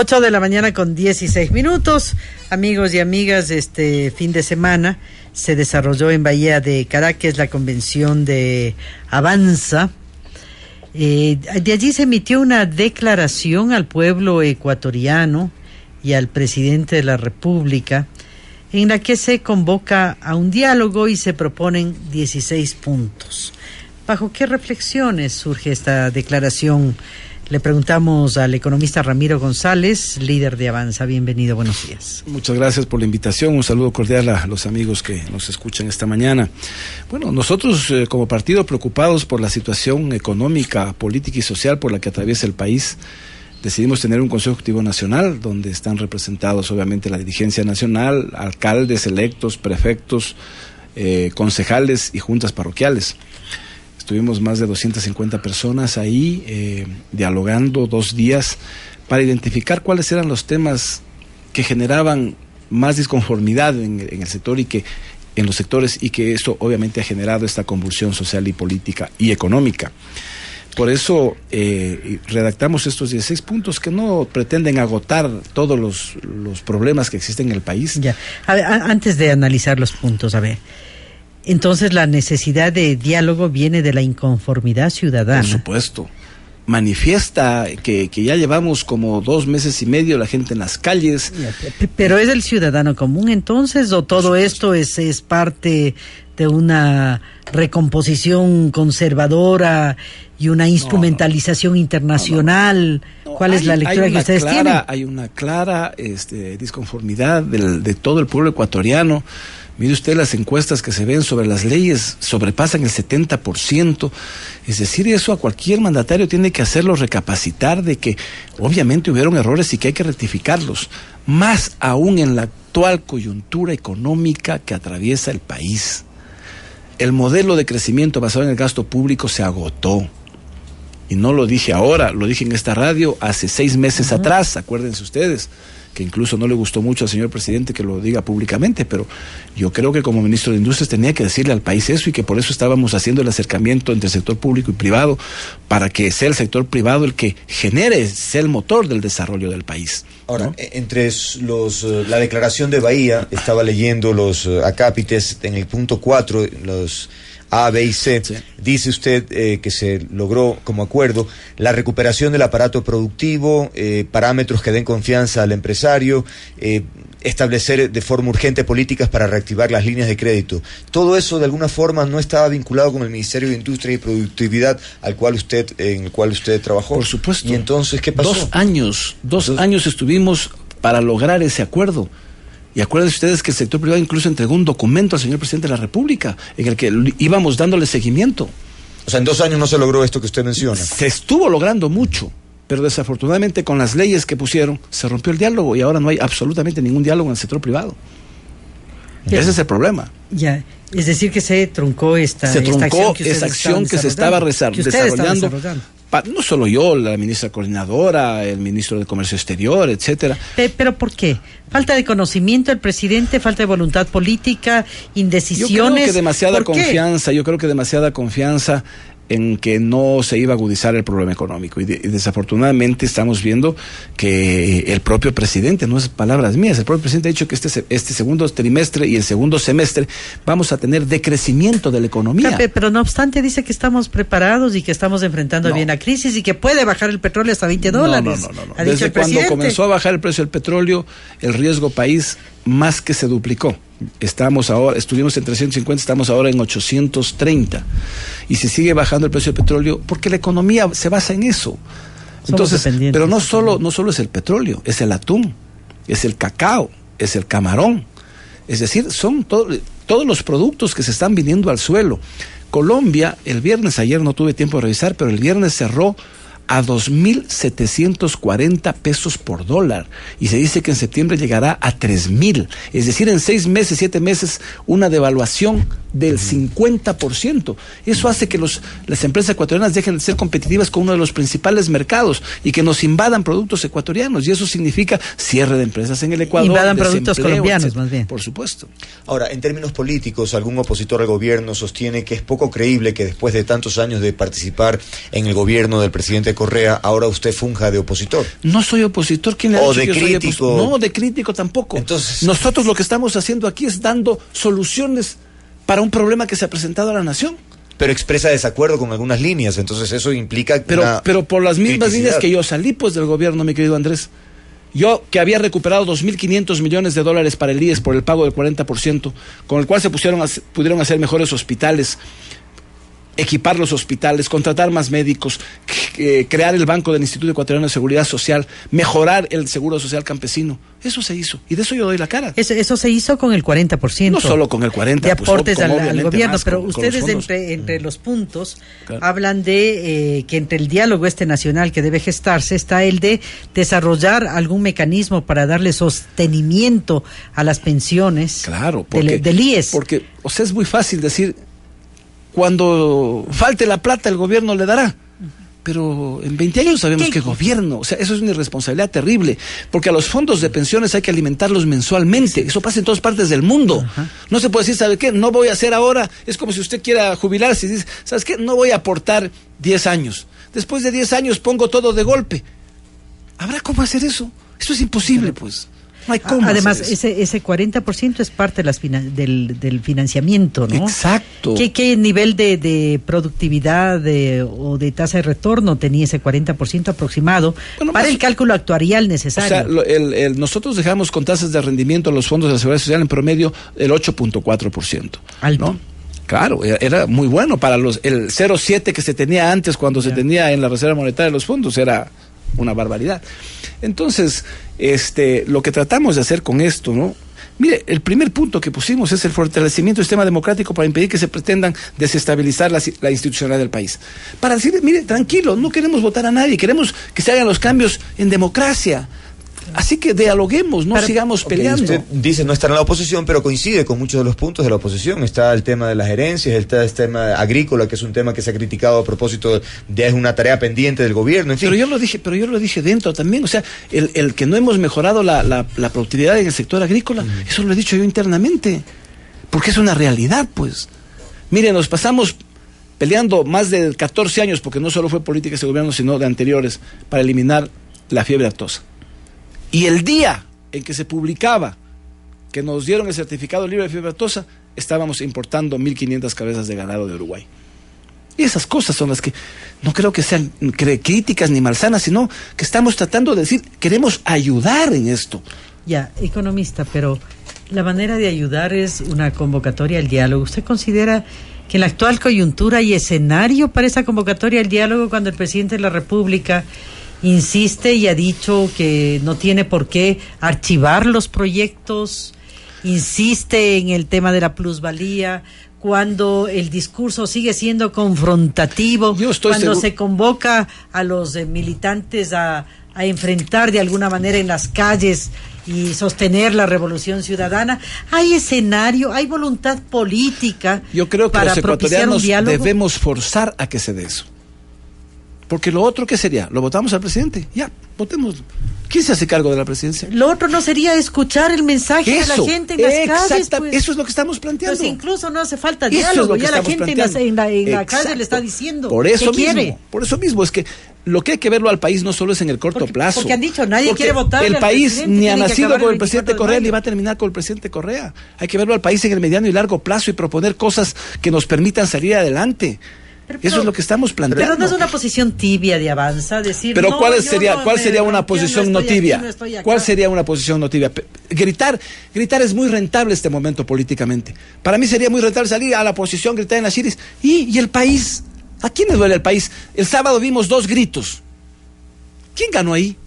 8:16 a.m. Amigos y amigas, este fin de semana se desarrolló en Bahía de Caracas la convención de Avanza. De allí se emitió una declaración al pueblo ecuatoriano y al presidente de la República, en la que se convoca a un diálogo y se proponen 16 puntos. ¿Bajo qué reflexiones surge esta declaración? Le preguntamos al economista Ramiro González, líder de Avanza. Bienvenido, buenos días. Muchas gracias por la invitación, un saludo cordial a los amigos que nos escuchan esta mañana. Bueno, nosotros como partido preocupados por la situación económica, política y social por la que atraviesa el país, decidimos tener un Consejo Ejecutivo Nacional donde están representados obviamente la dirigencia nacional, alcaldes electos, prefectos, concejales y juntas parroquiales. Estuvimos más de 250 personas ahí dialogando 2 días para identificar cuáles eran los temas que generaban más disconformidad en el sector y que en los sectores, y que esto obviamente ha generado esta convulsión social y política y económica. Por eso redactamos estos 16 puntos que no pretenden agotar todos los problemas que existen en el país. Ya. A ver, antes de analizar los puntos, a ver. Entonces la necesidad de diálogo viene de la inconformidad ciudadana. Por supuesto. Manifiesta que ya llevamos como 2 meses y medio la gente en las calles. Pero ¿es el ciudadano común entonces o todo esto es parte de una recomposición conservadora y una instrumentalización internacional? No. ¿Cuál es la lectura que ustedes tienen? Hay una clara disconformidad de todo el pueblo ecuatoriano. Mire usted, las encuestas que se ven sobre las leyes sobrepasan el 70%. Es decir, eso a cualquier mandatario tiene que hacerlo recapacitar de que obviamente hubieron errores y que hay que rectificarlos. Más aún en la actual coyuntura económica que atraviesa el país. El modelo de crecimiento basado en el gasto público se agotó. Y no lo dije ahora, lo dije en esta radio hace 6 meses atrás, acuérdense ustedes, que incluso no le gustó mucho al señor presidente que lo diga públicamente, pero yo creo que como ministro de Industrias tenía que decirle al país eso, y que por eso estábamos haciendo el acercamiento entre el sector público y privado, para que sea el sector privado el que genere, sea el motor del desarrollo del país. Ahora, ¿no? Entre la declaración de Bahía, estaba leyendo los acápites en el punto 4, los A, B y C. Sí. Dice usted que se logró como acuerdo la recuperación del aparato productivo, parámetros que den confianza al empresario, establecer de forma urgente políticas para reactivar las líneas de crédito. Todo eso de alguna forma no estaba vinculado con el Ministerio de Industria y Productividad en el cual usted trabajó. Por supuesto. ¿Y entonces qué pasó? 2 años estuvimos para lograr ese acuerdo. Y acuérdense ustedes que el sector privado incluso entregó un documento al señor presidente de la República en el que íbamos dándole seguimiento. O sea, en 2 años no se logró esto que usted menciona. Se estuvo logrando mucho, pero desafortunadamente con las leyes que pusieron se rompió el diálogo y ahora no hay absolutamente ningún diálogo en el sector privado. Ya. Ese es el problema. Ya, es decir que se truncó esa acción que se estaba desarrollando. No solo yo, la ministra coordinadora, el ministro de Comercio Exterior, etcétera. ¿Pero por qué? ¿Falta de conocimiento del presidente? ¿Falta de voluntad política? ¿Indecisiones? Yo creo que demasiada confianza en que no se iba a agudizar el problema económico y desafortunadamente estamos viendo que el propio presidente, no es palabras mías, el propio presidente ha dicho que este segundo trimestre y el segundo semestre vamos a tener decrecimiento de la economía. Pero no obstante dice que estamos preparados y que estamos enfrentando bien la crisis y que puede bajar el petróleo hasta $20. No. Desde cuando comenzó a bajar el precio del petróleo, el riesgo país más que se duplicó. Estuvimos en 350, estamos ahora en 830 y se sigue bajando el precio del petróleo porque la economía se basa en eso. Entonces, pero no solo es el petróleo, es el atún, es el cacao, es el camarón, es decir, son todos los productos que se están viniendo al suelo. Colombia, el viernes, ayer no tuve tiempo de revisar, pero el viernes cerró a 2.740 pesos por dólar y se dice que en septiembre llegará a 3.000, es decir, en 6 meses, 7 meses, una devaluación del 50%. Eso hace que las empresas ecuatorianas dejen de ser competitivas con uno de los principales mercados y que nos invadan productos ecuatorianos, y eso significa cierre de empresas en el Ecuador. Invadan productos colombianos, etcétera. Más bien. Por supuesto. Ahora, en términos políticos, algún opositor al gobierno sostiene que es poco creíble que después de tantos años de participar en el gobierno del presidente Correa, ahora usted funja de opositor. No soy opositor, ¿quién le ha dicho de que crítico. Soy opositor? No, de crítico tampoco. Entonces, nosotros lo que estamos haciendo aquí es dando soluciones para un problema que se ha presentado a la nación. Pero expresa desacuerdo con algunas líneas, entonces eso implica pero por las mismas criticidad. líneas que yo salí pues del gobierno, mi querido Andrés. Yo, que había recuperado 2.500 millones de dólares para el IES por el pago del 40%, con el cual se pudieron hacer mejores hospitales, equipar los hospitales, contratar más médicos, crear el banco del Instituto Ecuatoriano de Seguridad Social, mejorar el seguro social campesino. Eso se hizo, y de eso yo doy la cara. Eso se hizo con el 40%. No solo con el 40%. De aportes pues, al gobierno, más, pero con ustedes entre los puntos hablan de que entre el diálogo nacional que debe gestarse está el de desarrollar algún mecanismo para darle sostenimiento a las pensiones. Claro, porque, del IES. Porque, o sea, es muy fácil decir, cuando falte la plata el gobierno le dará. Pero en 20 años sabemos que gobierno, o sea, eso es una irresponsabilidad terrible, porque a los fondos de pensiones hay que alimentarlos mensualmente, eso pasa en todas partes del mundo. Ajá. No se puede decir, ¿sabe qué? No voy a hacer ahora, es como si usted quiera jubilarse y dice, ¿sabes qué? No voy a aportar 10 años, después de 10 años pongo todo de golpe. ¿Habrá cómo hacer eso? Eso es imposible, pues. No hay cómo. Además, ese 40% es parte de del financiamiento, ¿no? Exacto. ¿Qué nivel de productividad o de tasa de retorno tenía ese 40% aproximado para el cálculo actuarial necesario? O sea, nosotros dejamos con tasas de rendimiento los fondos de la Seguridad Social en promedio el 8.4%. Alto. ¿No? Claro, era muy bueno para el 0.7 que se tenía antes cuando se tenía en la Reserva Monetaria de los fondos, era una barbaridad. Entonces, lo que tratamos de hacer con esto, ¿no? Mire, el primer punto que pusimos es el fortalecimiento del sistema democrático para impedir que se pretendan desestabilizar la institucionalidad del país. Para decir, mire, tranquilo, no queremos votar a nadie, queremos que se hagan los cambios en democracia. Así que dialoguemos, no sigamos peleando. Usted dice no estar en la oposición, pero coincide con muchos de los puntos de la oposición. Está el tema de las herencias, está el tema agrícola, que es un tema que se ha criticado a propósito de es una tarea pendiente del gobierno, en fin. Pero yo lo dije dentro también, o sea, el que no hemos mejorado la productividad en el sector agrícola, eso lo he dicho yo internamente, porque es una realidad, pues. Mire, nos pasamos peleando más de 14 años, porque no solo fue política ese gobierno, sino de anteriores, para eliminar la fiebre aftosa. Y el día en que se publicaba que nos dieron el certificado libre de fiebre aftosa, estábamos importando 1.500 cabezas de ganado de Uruguay. Y esas cosas son las que no creo que sean críticas ni malsanas, sino que estamos tratando de decir, queremos ayudar en esto. Ya, economista, pero la manera de ayudar es una convocatoria al diálogo. ¿Usted considera que en la actual coyuntura hay escenario para esa convocatoria al diálogo cuando el presidente de la República insiste y ha dicho que no tiene por qué archivar los proyectos, insiste en el tema de la plusvalía, cuando el discurso sigue siendo confrontativo, cuando se convoca a los militantes a enfrentar de alguna manera en las calles y sostener la revolución ciudadana? ¿Hay escenario, hay voluntad política? Yo creo que para los ecuatorianos debemos forzar a que se dé eso. Porque lo otro, ¿qué sería? ¿Lo votamos al presidente? Ya, votémoslo. ¿Quién se hace cargo de la presidencia? Lo otro no sería escuchar el mensaje de la gente en las calles. Pues. Eso es lo que estamos planteando. Pues incluso no hace falta diálogo, ya la gente en la calle le está diciendo por eso que mismo, quiere. Por eso mismo, es que lo que hay que verlo al país no solo es en el corto plazo. Porque han dicho, nadie quiere votar. El país ni ha nacido con el presidente Correa ni va a terminar con el presidente Correa. Hay que verlo al país en el mediano y largo plazo y proponer cosas que nos permitan salir adelante. Eso es lo que estamos planteando. Pero no es una posición tibia de Avanza, decir. Pero no, ¿cuál sería una posición no tibia? ¿Cuál sería una posición no tibia? Gritar es muy rentable este momento políticamente. Para mí sería muy rentable salir a la oposición, gritar en las chiris. ¿Y el país? ¿A quién le duele el país? El sábado vimos 2 gritos. ¿Quién ganó ahí?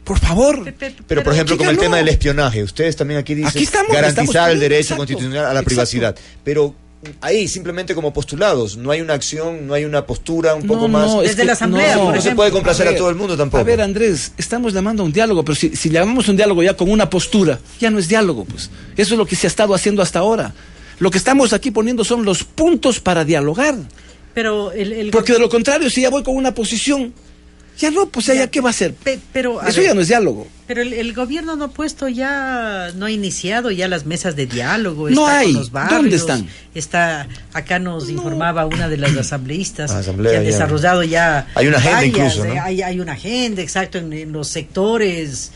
Por favor. Pero por ejemplo, como el tema del espionaje, ustedes también aquí dicen garantizar el derecho constitucional a la privacidad. Pero ahí simplemente como postulados, no hay una acción, no hay una postura un poco más. Desde la asamblea, no se puede complacer a todo el mundo tampoco. A ver, Andrés, estamos llamando a un diálogo, pero si llamamos un diálogo ya con una postura, ya no es diálogo, pues. Eso es lo que se ha estado haciendo hasta ahora. Lo que estamos aquí poniendo son los puntos para dialogar. Pero porque de lo contrario, si ya voy con una posición, Ya no, pues ya ¿qué va a hacer? Pero eso ya no es diálogo. Pero el gobierno no ha puesto ya, no ha iniciado ya las mesas de diálogo. No está hay. Con los barrios, ¿Dónde están? Está, acá nos informaba una de las asambleístas Asamblea, que han desarrollado ya. Hay una agenda incluso, ¿no? Hay una agenda, exacto, en los sectores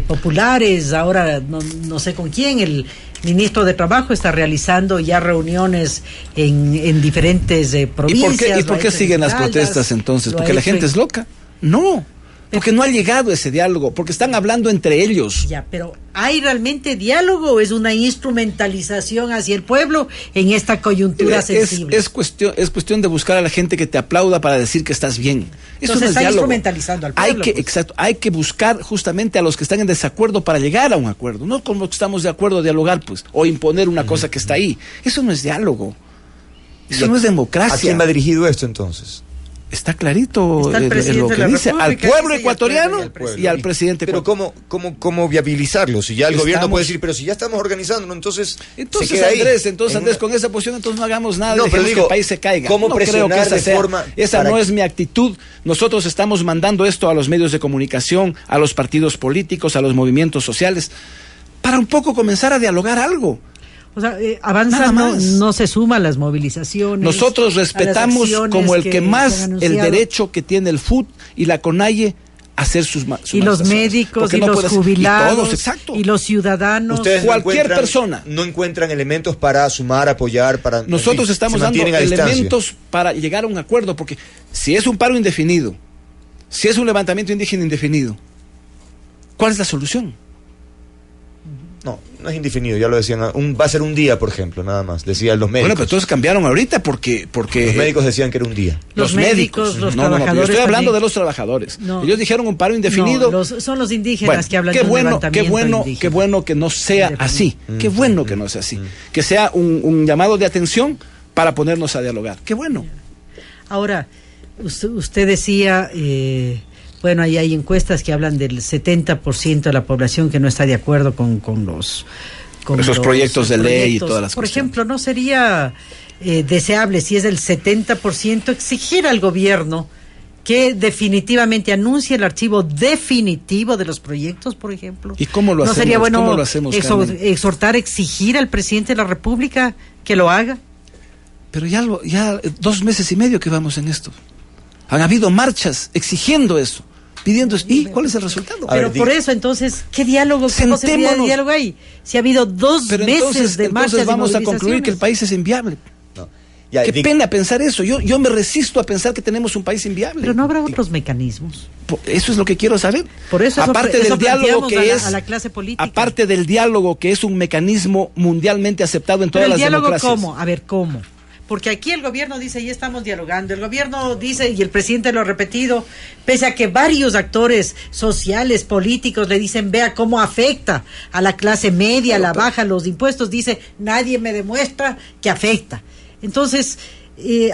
populares. Ahora no sé con quién, el ministro de Trabajo está realizando ya reuniones en diferentes provincias. ¿Y por qué siguen las protestas entonces? ¿Porque la gente es loca? No, porque no ha llegado ese diálogo, porque están hablando entre ellos. Ya, pero ¿hay realmente diálogo o es una instrumentalización hacia el pueblo en esta coyuntura sensible? Es cuestión de buscar a la gente que te aplauda para decir que estás bien. Eso Entonces no es está diálogo. instrumentalizando al pueblo. Exacto, hay que buscar justamente a los que están en desacuerdo para llegar a un acuerdo, no con los que estamos de acuerdo a dialogar, pues, o imponer una cosa que está ahí. Eso no es diálogo. Eso no es democracia. ¿A quién va dirigido esto entonces? Está clarito Está el presidente lo que de la dice, al República, pueblo dice, ecuatoriano y al y al presidente. Pero ¿cómo viabilizarlo? Si ya el gobierno puede decir, pero si ya estamos organizando, entonces se queda Andrés, ahí. Andrés, con esa posición entonces no hagamos nada, no, dejemos pero que el país se caiga. ¿Cómo no creo que esa no es mi actitud. Nosotros estamos mandando esto a los medios de comunicación, a los partidos políticos, a los movimientos sociales, para un poco comenzar a dialogar algo. O sea, Avanza no se suma a las movilizaciones. Nosotros respetamos como el que más el derecho que tiene el FUT y la CONAIE a hacer sus y los médicos y los jubilados y todos, exacto. Y los ciudadanos. Ustedes cualquier persona. No encuentran elementos para sumar, apoyar, para. Nosotros estamos dando elementos para llegar a un acuerdo, porque si es un paro indefinido, si es un levantamiento indígena indefinido, ¿cuál es la solución? No es indefinido, ya lo decían. Va a ser un día, por ejemplo, nada más, decían los médicos. Bueno, pero entonces cambiaron ahorita porque los médicos decían que era un día. Los médicos, los trabajadores. Yo estoy hablando de los trabajadores. Ellos dijeron un paro indefinido. Son los indígenas que hablan de un levantamiento indígena. Qué bueno que no sea así. Qué bueno que no sea así. Que sea un llamado de atención para ponernos a dialogar. Qué bueno. Ahora, usted decía... bueno, ahí hay encuestas que hablan del 70% de la población que no está de acuerdo con esos proyectos de ley y todas las cosas. Por ejemplo, ¿no sería deseable, si es el 70%, exigir al gobierno que definitivamente anuncie el archivo definitivo de los proyectos, por ejemplo? ¿Y cómo lo hacemos? ¿No sería bueno ¿Cómo lo hacemos, exhortar, exigir al presidente de la República que lo haga? Pero ya 2 meses y medio que vamos en esto. Han habido marchas exigiendo eso, pidiendo eso. ¿Y cuál es el resultado? Pero por eso, entonces, ¿qué diálogo? ¿Cómo sería el diálogo ahí? Si ha habido 2 meses de marchas, entonces vamos a concluir que el país es inviable. Qué pena pensar eso. Yo me resisto a pensar que tenemos un país inviable. Pero no habrá otros mecanismos. Eso es lo que quiero saber. Por eso aparte del diálogo que es a la clase política. Aparte del diálogo que es un mecanismo mundialmente aceptado en todas las democracias. ¿El diálogo cómo? A ver, ¿cómo? Porque aquí el gobierno dice, ya estamos dialogando, el gobierno dice, y el presidente lo ha repetido, pese a que varios actores sociales, políticos le dicen, vea cómo afecta a la clase media, la baja, los impuestos, dice, nadie me demuestra que afecta. Entonces,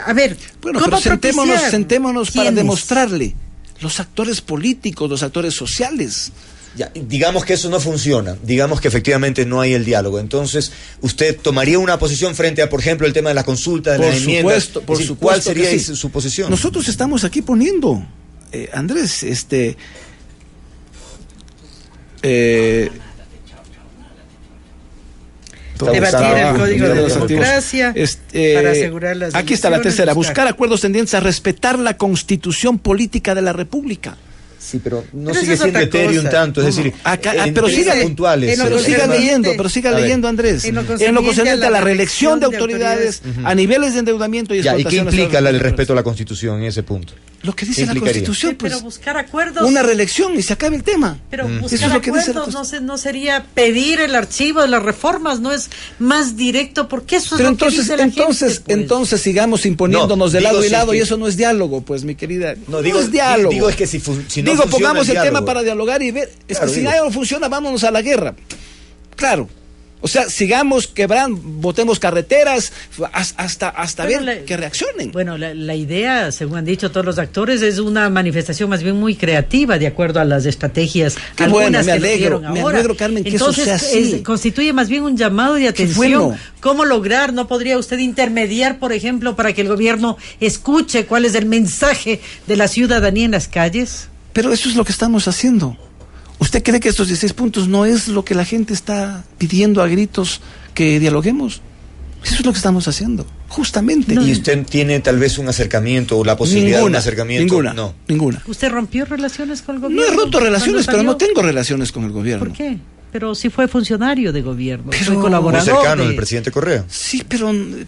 a ver, bueno, ¿cómo pero sentémonos para demostrarle, los actores políticos, los actores sociales. Ya, digamos que eso no funciona, digamos que efectivamente no hay el diálogo. Entonces, ¿usted tomaría una posición frente a, por ejemplo, el tema de la consulta, de las enmiendas? Por supuesto. ¿Cuál sería su posición? Nosotros estamos aquí poniendo, Andrés, debatir el código de democracia para asegurar las aquí está la tercera, buscar acuerdos tendientes a respetar la constitución política de la República. Sí, pero sigue siendo etéreo un tanto, es decir, pero siga puntuales. Pero siga leyendo, Andrés. En lo concerniente a la reelección de autoridades, a niveles de endeudamiento y explotación. ¿Y qué implica el respeto a la Constitución en ese punto? Lo que dice la Constitución, pues, pero buscar acuerdos, una reelección y se acabe el tema. Pero buscar acuerdos no sería pedir el archivo de las reformas, no es más directo, porque eso es lo que dice la gente, pues. Entonces sigamos imponiéndonos de lado y lado, y eso no es diálogo, pues, mi querida. No es diálogo. Digo es que si no pongamos el tema para dialogar y ver, es que si algo no funciona, vámonos a la guerra. Claro, O sea, sigamos quebrando, botemos carreteras hasta ver que reaccionen. Bueno, la idea, según han dicho todos los actores, es una manifestación más bien muy creativa, de acuerdo a las estrategias. Qué bueno, me alegro, Carmen, que entonces, eso sea así. Constituye más bien un llamado de atención. Bueno. ¿Cómo lograr? ¿No podría usted intermediar, por ejemplo, para que el gobierno escuche cuál es el mensaje de la ciudadanía en las calles? Pero eso es lo que estamos haciendo. ¿Usted cree que estos 16 puntos no es lo que la gente está pidiendo a gritos que dialoguemos? Eso es lo que estamos haciendo, justamente. ¿Y usted tiene tal vez un acercamiento o la posibilidad de un acercamiento? Ninguna. ¿Usted rompió relaciones con el gobierno? No he roto relaciones, pero no tengo relaciones con el gobierno. ¿Por qué? Pero sí fue funcionario de gobierno, pero, fue colaborador. Muy cercano del presidente Correa. Sí,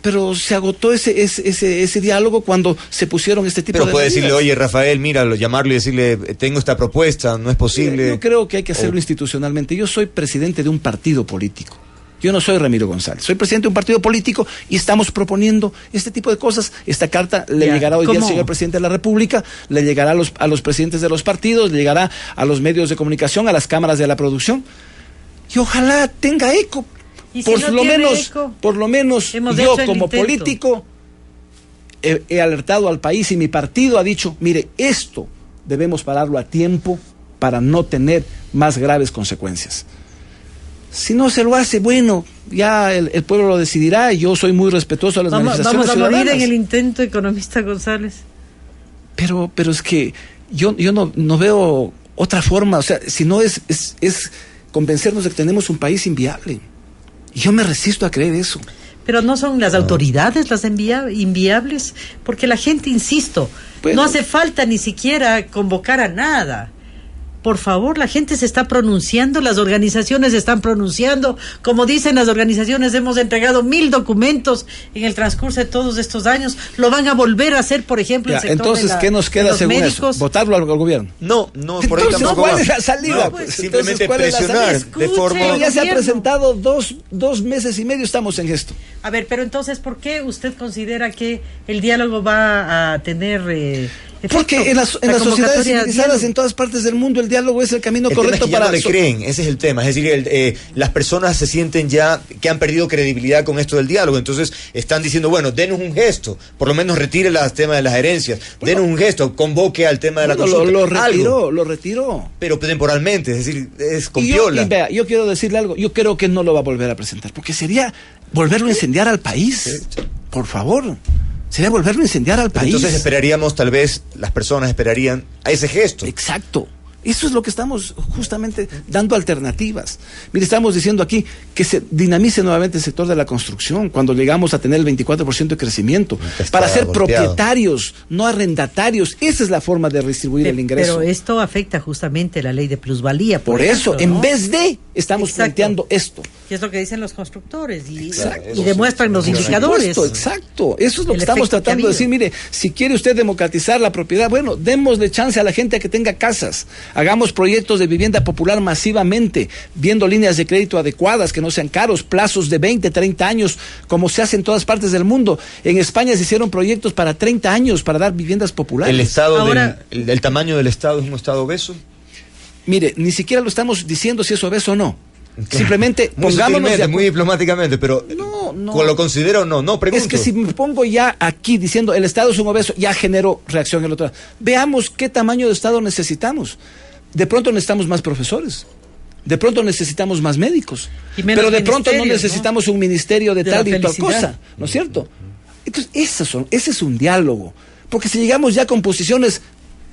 pero se agotó ese diálogo cuando se pusieron este tipo de Pero puede medidas. decirle, oye, Rafael, mira, llamarlo y decirle, tengo esta propuesta, no es posible. Yo creo que hay que hacerlo institucionalmente. Yo soy presidente de un partido político. Yo no soy Ramiro González, soy presidente de un partido político y estamos proponiendo este tipo de cosas. Esta carta le llegará hoy día al señor presidente de la República, le llegará a los presidentes de los partidos, le llegará a los medios de comunicación, a las cámaras de la producción. Y ojalá tenga eco. ¿Y si Por lo menos yo como político he alertado al país y mi partido ha dicho, mire, esto debemos pararlo a tiempo para no tener más graves consecuencias. Si no se lo hace, bueno, ya el pueblo lo decidirá y yo soy muy respetuoso de las manifestaciones ciudadanas. ¿Vamos a morir en el intento, economista González? Pero es que yo no veo otra forma, o sea, si no es convencernos de que tenemos un país inviable. Y yo me resisto a creer eso. Pero no son las autoridades las inviables, porque la gente, insisto, no hace falta ni siquiera convocar a nada. Por favor, la gente se está pronunciando, las organizaciones se están pronunciando. Como dicen las organizaciones, hemos entregado 1000 documentos en el transcurso de todos estos años. Lo van a volver a hacer, por ejemplo, el sector entonces, ¿qué nos queda según médicos? Eso? ¿Votarlo al gobierno? No, por ahí tampoco ¿cuál es la salida? No, pues, simplemente presionar de forma... Ya se ha presentado dos meses y medio, estamos en esto. A ver, pero entonces, ¿por qué usted considera que el diálogo va a tener... Porque en las sociedades civilizadas en todas partes del mundo el diálogo es el camino correcto es que ya no le creen, ese es el tema. Es decir, las personas se sienten ya que han perdido credibilidad con esto del diálogo, entonces están diciendo, bueno, denos un gesto, por lo menos retire el tema de las herencias, denos un gesto, convoque al tema de la consulta. Lo retiró. Pero temporalmente, es decir, es con piola. Vea, yo quiero decirle algo, yo creo que no lo va a volver a presentar, porque sería volverlo a incendiar al país. Sí. Por favor. Sería volverlo a incendiar al país. Entonces esperaríamos, tal vez, las personas esperarían a ese gesto. Exacto. Eso es lo que estamos justamente dando alternativas. Mire, estamos diciendo aquí que se dinamice nuevamente el sector de la construcción cuando llegamos a tener el 24% de crecimiento. Para ser propietarios, no arrendatarios. Esa es la forma de redistribuir el ingreso. Pero esto afecta justamente la ley de plusvalía. Por ejemplo, eso, ¿no? En vez de, estamos planteando esto. Que es lo que dicen los constructores y demuestran los indicadores. Exacto. Eso es lo que estamos tratando de decir. Mire, si quiere usted democratizar la propiedad, bueno, démosle chance a la gente a que tenga casas. Hagamos proyectos de vivienda popular masivamente, viendo líneas de crédito adecuadas, que no sean caros, plazos de 20, 30 años, como se hace en todas partes del mundo. En España se hicieron proyectos para 30 años para dar viviendas populares. ¿El estado el tamaño del estado es un estado obeso? Mire, ni siquiera lo estamos diciendo si es obeso o no. Simplemente pongámonos muy diplomáticamente, pero no. ¿Lo considero o no? No, pregunto. Es que si me pongo ya aquí diciendo el Estado es un obeso, ya generó reacción en el otro lado. Veamos qué tamaño de Estado necesitamos. De pronto necesitamos más profesores. De pronto necesitamos más médicos. Pero de pronto no necesitamos un ministerio de tal y tal cosa, ¿no es cierto? Entonces, ese es un diálogo. Porque si llegamos ya con posiciones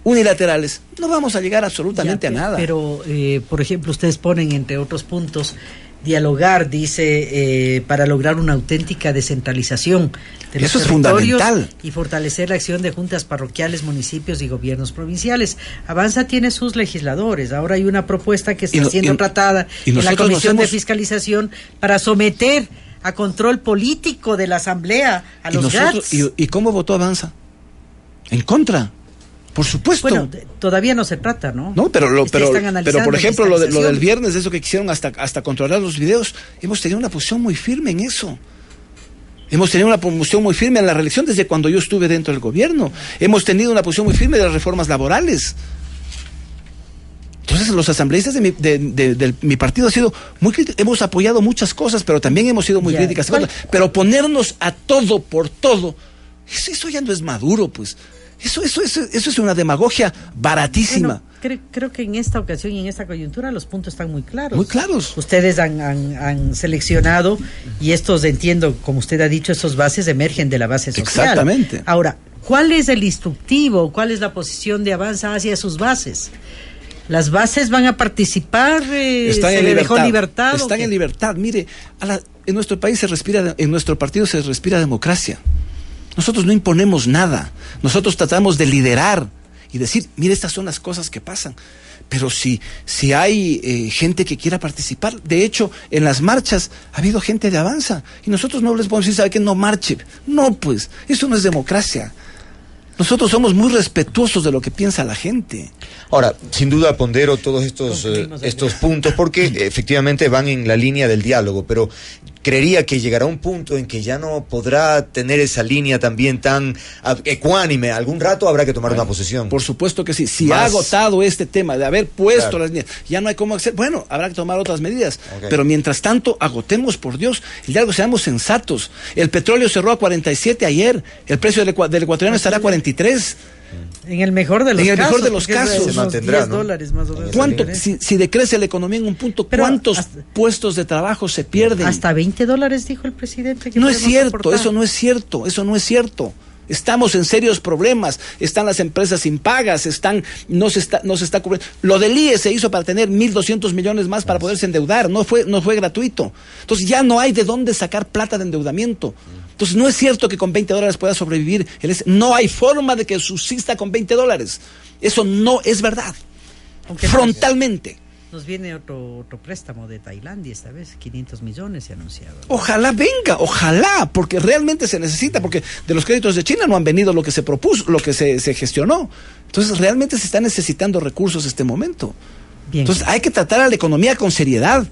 unilaterales, no vamos a llegar absolutamente a nada. Pero, por ejemplo, ustedes ponen, entre otros puntos, dialogar, dice, para lograr una auténtica descentralización de los territorios. Es fundamental. Y fortalecer la acción de juntas parroquiales, municipios y gobiernos provinciales. Avanza tiene sus legisladores. Ahora hay una propuesta que está siendo tratada en la Comisión de Fiscalización para someter a control político de la Asamblea a los GATS. ¿Y cómo votó Avanza? En contra. Por supuesto. Bueno, todavía no se trata, ¿no? No, pero por ejemplo, lo del viernes, eso que quisieron hasta controlar los videos, hemos tenido una posición muy firme en eso. Hemos tenido una posición muy firme en la reelección desde cuando yo estuve dentro del gobierno. Hemos tenido una posición muy firme de las reformas laborales. Entonces los asambleístas de mi partido han sido muy críticos, hemos apoyado muchas cosas, pero también hemos sido muy críticas. Pero ponernos a todo por todo, eso ya no es maduro, pues. Eso es una demagogia baratísima. Bueno, creo que en esta ocasión y en esta coyuntura los puntos están muy claros. Muy claros. Ustedes han seleccionado, y estos, entiendo, como usted ha dicho, estos bases emergen de la base social. Exactamente. Ahora, ¿cuál es el instructivo? ¿Cuál es la posición de Avanza hacia sus bases? ¿Las bases van a participar? Están ¿Se en le libertad. dejó libertad? Están en libertad. Mire, en nuestro país en nuestro partido se respira democracia. Nosotros no imponemos nada. Nosotros tratamos de liderar y decir, mire, estas son las cosas que pasan. Pero si hay gente que quiera participar, de hecho, en las marchas ha habido gente de Avanza, y nosotros no les podemos decir, ¿sabe qué? No marche. No, pues, eso no es democracia. Nosotros somos muy respetuosos de lo que piensa la gente. Ahora, sin duda pondero todos estos puntos porque efectivamente van en la línea del diálogo, pero creería que llegará un punto en que ya no podrá tener esa línea también tan ecuánime. Algún rato habrá que tomar una posición. Por supuesto que sí. Si ha agotado este tema de haber puesto las líneas, ya no hay cómo hacer. Bueno, habrá que tomar otras medidas. Okay. Pero mientras tanto, agotemos, por Dios, el diálogo, seamos sensatos. El petróleo cerró a 47 ayer. El precio del ecuatoriano estará a 43. En el mejor de los casos. Se mantendrá, ¿no? $10 más o menos. ¿Cuánto? Si decrece la economía en un punto, ¿cuántos puestos de trabajo se pierden? Hasta $20 dijo el presidente. No es cierto, eso no es cierto. Estamos en serios problemas, están las empresas impagas, no se está cubriendo. Lo del IE se hizo para tener 1.200 millones más para poderse endeudar, no fue gratuito. Entonces ya no hay de dónde sacar plata de endeudamiento. Entonces no es cierto que con $20 pueda sobrevivir. No hay forma de que subsista con $20. Eso no es verdad. Aunque frontalmente. Nos viene otro préstamo de Tailandia esta vez, 500 millones se ha anunciado. Ojalá venga, porque realmente se necesita, porque de los créditos de China no han venido lo que se propuso, lo que se gestionó. Entonces realmente se están necesitando recursos en este momento. Bien. Entonces hay que tratar a la economía con seriedad.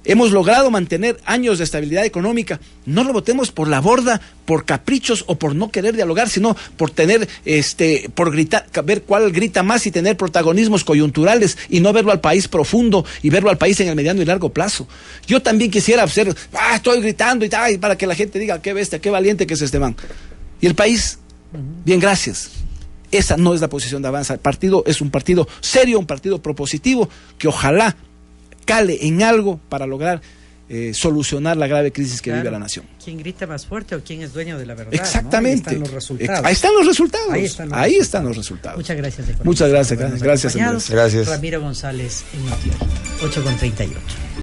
Hemos logrado mantener años de estabilidad económica. No lo botemos por la borda, por caprichos o por no querer dialogar, sino por tener, por gritar, ver cuál grita más y tener protagonismos coyunturales y no verlo al país profundo y verlo al país en el mediano y largo plazo. Yo también quisiera hacer, estoy gritando y tal, para que la gente diga, qué bestia, qué valiente que es este man. Y el país, bien, gracias. Esa no es la posición de Avanza. El partido es un partido serio, un partido propositivo, que ojalá cale en algo para lograr solucionar la grave crisis que vive la nación. ¿Quién grita más fuerte o quién es dueño de la verdad? Exactamente. ¿No? Ahí están los resultados. Ahí están los resultados. Muchas gracias. Muchas gracias. Gracias. Ramiro González en Noticiero, 8:38.